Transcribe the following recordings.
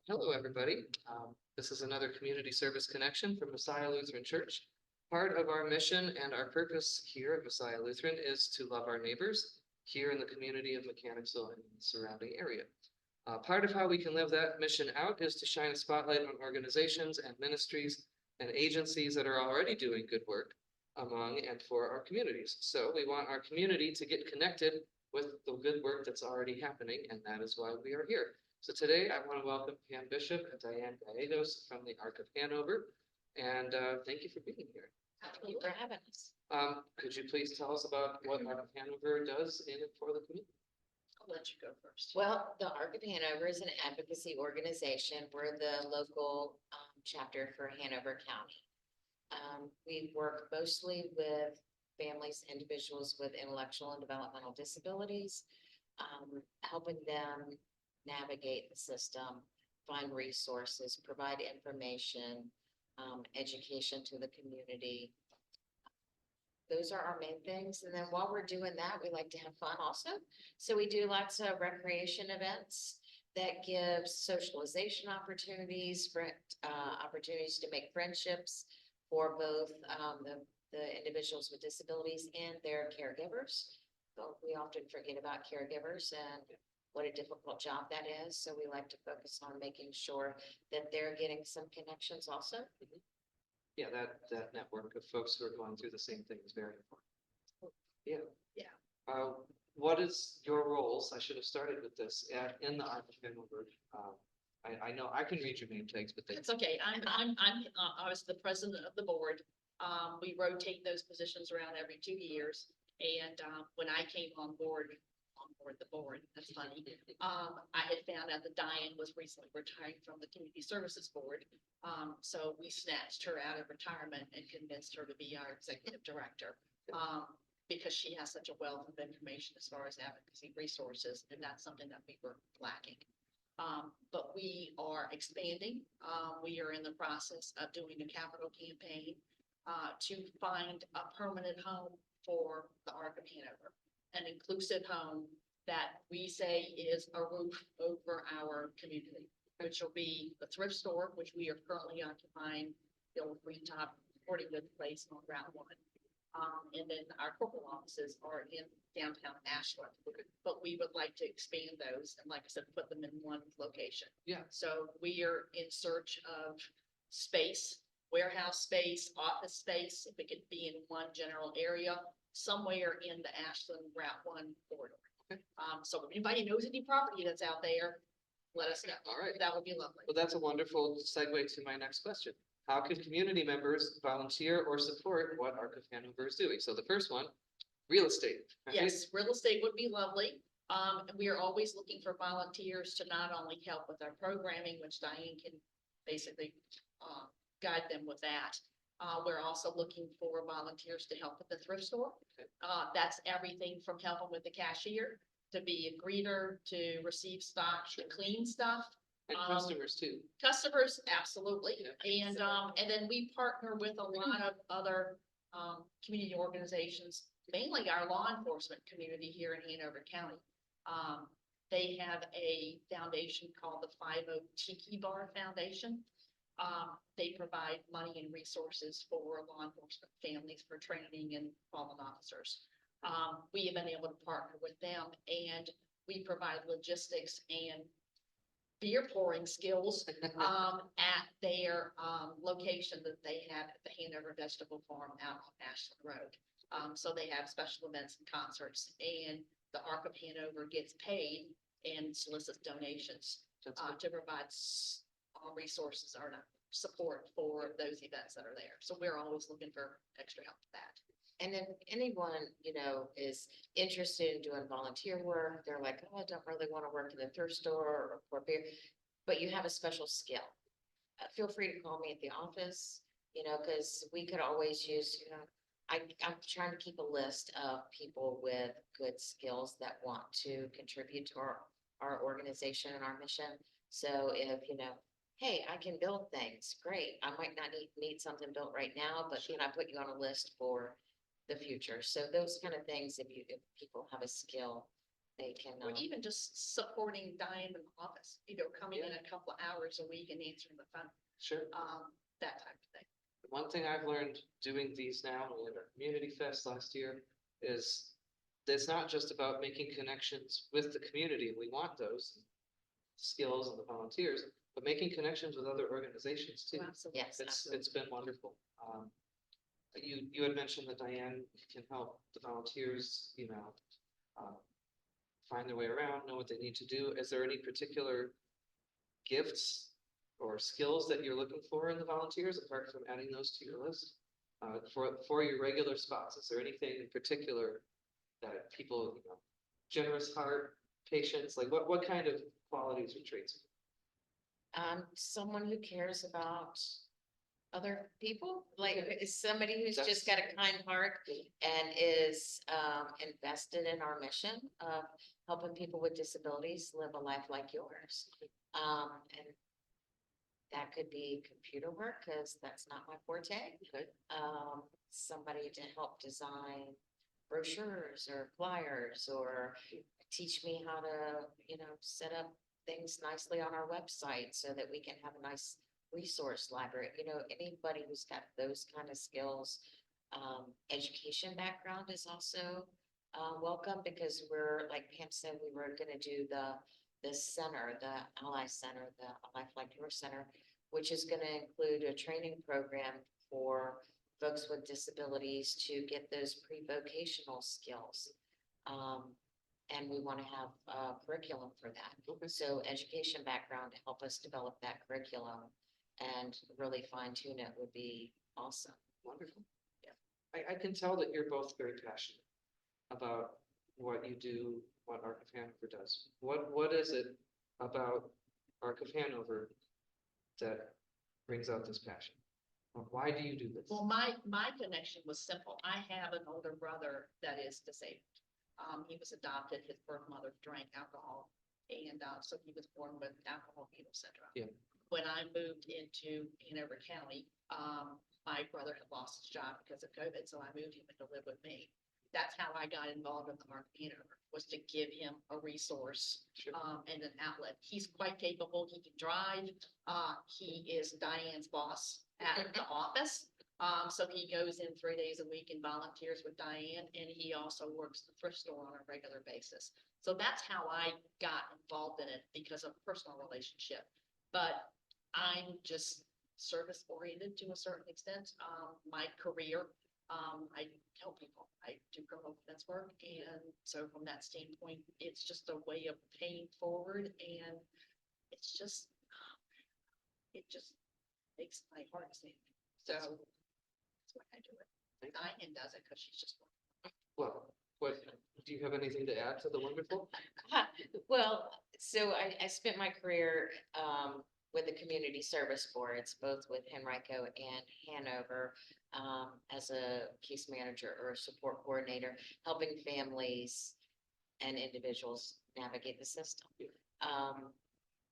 Hello, everybody. This is another community service connection from Messiah Lutheran Church. Part of our mission and our purpose here at Messiah Lutheran is to love our neighbors here in the community of Mechanicsville and the surrounding area. Part of how we can live that mission out is to shine a spotlight on organizations and ministries and agencies that are already doing good work among and for our communities. So we want our community to get connected with the good work that's already happening, and that is why we are here. So today I want to welcome Pam Bishop and Diane Gallegos from the Ark of Hanover, and thank you for being here. Thank you for having us. Could you please tell us about what Ark of Hanover does in and for the community? I'll let you go first. Well, the Ark of Hanover is an advocacy organization. We're the local chapter for Hanover County. We work mostly with families, individuals with intellectual and developmental disabilities, helping them navigate the system, find resources, provide information, education to the community. Those are our main things. And then while we're doing that, we like to have fun also. So we do lots of recreation events that give socialization opportunities, opportunities to make friendships for both the individuals with disabilities and their caregivers. But we often forget about caregivers and what a difficult job that is. So we like to focus on making sure that they're getting some connections also. Yeah, that network of folks who are going through the same thing is very important. Yeah. Yeah. What is your roles? I should have started with this in the Ark of Hanover. I know I can read your name tags, but It's okay. I was the president of the board. We rotate those positions around every 2 years. And, when I came on board, the board, that's funny. I had found out that Diane was recently retiring from the community services board. So we snatched her out of retirement and convinced her to be our executive director. Because she has such a wealth of information as far as advocacy resources, and that's something that we were lacking. But we are expanding. We are in the process of doing a capital campaign to find a permanent home for the Ark of Hanover, an inclusive home that we say is a roof over our community, which will be the thrift store, which we are currently occupying, the old green top sporting goods place on Route 1. And then our corporate offices are in downtown Ashland, but we would like to expand those and, like I said, put them in one location. Yeah. So we are in search of space, warehouse space, office space, if it could be in one general area, somewhere in the Ashland Route 1 corridor. So if anybody knows any property that's out there, let us know. All right. That would be lovely. Well, that's a wonderful segue to my next question. How can community members volunteer or support what Ark of Hanover is doing? So the first one, real estate. Right? Yes, real estate would be lovely. We are always looking for volunteers to not only help with our programming, which Diane can basically guide them with that. We're also looking for volunteers to help with the thrift store. Okay. That's everything from helping with the cashier, to be a greeter, to receive stock, to clean stuff. And customers too. Customers, absolutely. Yeah. And then we partner with a lot of other community organizations, mainly our law enforcement community here in Hanover County. They have a foundation called the 50 Tiki Bar Foundation. They provide money and resources for law enforcement families for training and fallen officers. We have been able to partner with them, and we provide logistics and beer pouring skills at their location that they have at the Hanover Vegetable Farm out on Ashland Road. So they have special events and concerts, and the Ark of Hanover gets paid and solicits donations to provide resources or support for those events that are there. So we're always looking for extra help with that. And if anyone, is interested in doing volunteer work, they're like, oh, I don't really want to work in the thrift store or for beer, but you have a special skill. Feel free to call me at the office, because we could always use, I'm trying to keep a list of people with good skills that want to contribute to our organization and our mission. So if, hey, I can build things, great. I might not need something built right now, but can I put you on a list for the future? So those kind of things, if people have a skill, they can, Or even just supporting Diane in the office, coming in a couple of hours a week and answering the phone, Sure. that type of thing. One thing I've learned doing these now, we had our community fest last year, is it's not just about making connections with the community, and we want those skills and the volunteers, but making connections with other organizations too. Absolutely. yes, It's been wonderful. You had mentioned that Diane can help the volunteers, uh, find their way around, know what they need to do. Is there any particular gifts or skills that you're looking for in the volunteers, apart from adding those to your list? For your regular spots, is there anything in particular that people, generous heart, patience, like what kind of qualities or traits? someone who cares about other people, like is somebody who's just got a kind heart and is invested in our mission of helping people with disabilities live a life like yours. And that could be computer work, because that's not my forte. Okay. Somebody to help design brochures or flyers, or teach me how to, set up things nicely on our website so that we can have a nice resource library. Anybody who's got those kind of skills. Education background is also welcome, because we're, like Pam said, we were gonna do the center, the Ally Center, the Life Like Yours Center, which is gonna include a training program for folks with disabilities to get those pre-vocational skills. And we want to have a curriculum for that. Okay. So education background to help us develop that curriculum and really fine tune it would be awesome. Wonderful. Yeah. I can tell that you're both very passionate about what you do, what Arc of Hanover does. What is it about Arc of Hanover that brings out this passion? Why do you do this? Well, my connection was simple. I have an older brother that is disabled. He was adopted. His birth mother drank alcohol, and so he was born with alcohol fetal syndrome. Yeah. When I moved into Hanover County, my brother had lost his job because of COVID, so I moved him in to live with me. That's how I got involved in the Arc of Hanover, was to give him a resource, Sure. and an outlet. He's quite capable. He can drive. He is Diane's boss at the office. So he goes in 3 days a week and volunteers with Diane, and he also works the thrift store on a regular basis. So that's how I got involved in it, because of personal relationship. But I'm just service oriented to a certain extent. My career, I tell people I do criminal defense work, and so from that standpoint, it's just a way of paying forward, and it just makes my heart sing. So that's why I do it. Diane does it because she's just. Well, do you have anything to add to the wonderful? Well, so I spent my career with the community service boards, both with Henrico and Hanover, as a case manager or a support coordinator, helping families and individuals navigate the system.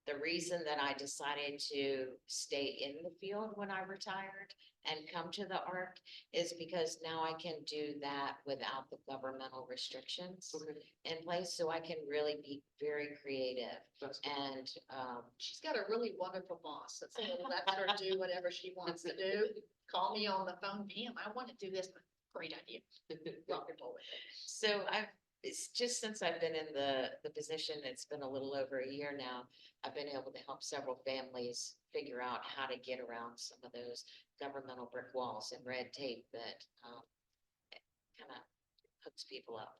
The reason that I decided to stay in the field when I retired and come to the ARC is because now I can do that without the governmental restrictions Okay. in place, so I can really be very creative. That's good. And She's got a really wonderful boss that's gonna let her do whatever she wants to do. Call me on the phone, Pam, I want to do this. Great idea. Rock and roll with it. so it's just since I've been in the position, it's been a little over a year now, I've been able to help several families figure out how to get around some of those governmental brick walls and red tape that kind of hooks people up.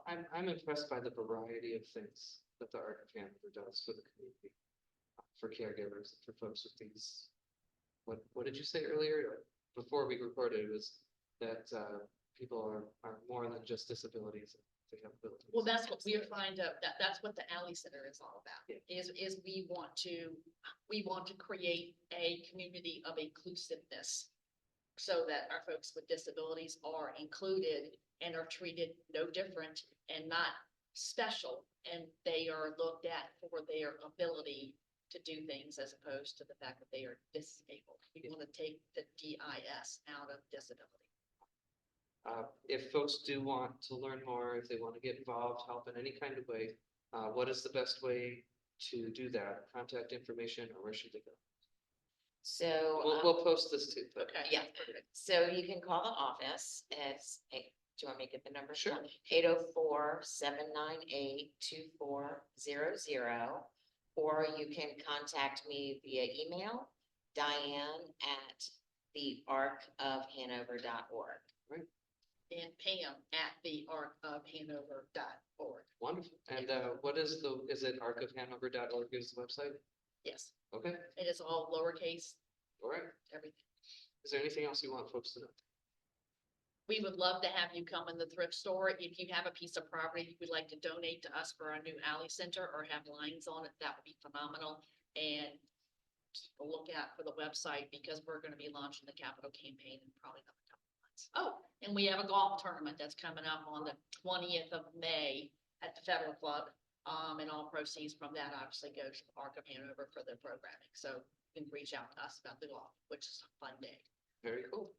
I'm impressed by the variety of things that the Arc of Hanover does for the community, for caregivers, for folks with these. What did you say earlier? Before we recorded, it was that people are more than just disabilities. They have abilities. Well, that's what we're trying to, that's what the Alley Center is all about, Yeah. is we want to create a community of inclusiveness, so that our folks with disabilities are included and are treated no different and not special, and they are looked at for their ability to do things as opposed to the fact that they are disabled. We want to take the DIS out of disability. If folks do want to learn more, if they want to get involved, help in any kind of way, what is the best way to do that? Contact information, or where should they go? So. We'll post this too, but Okay. Yeah, so you can call the office, it's, do you want me to get the number? Sure. 804-798-2400, or you can contact me via email, diane@thearcofhanover.org. And Pam at thearcofhanover.org. wonderful. And what is is it arcofhanover.org is the website? Yes, Okay, it is all lowercase, all right. everything. Is there anything else you want folks to know? We would love to have you come in the thrift store. If you have a piece of property you would like to donate to us for our new alley center or have lines on it, that would be phenomenal. And keep a lookout for the website because we're gonna be launching the capital campaign in probably another couple of months. Oh, and we have a golf tournament that's coming up on the 20th of May at the Federal Club. And all proceeds from that obviously go to the Arc of Hanover for their programming. So you can reach out to us about the golf, which is a fun day. Very cool.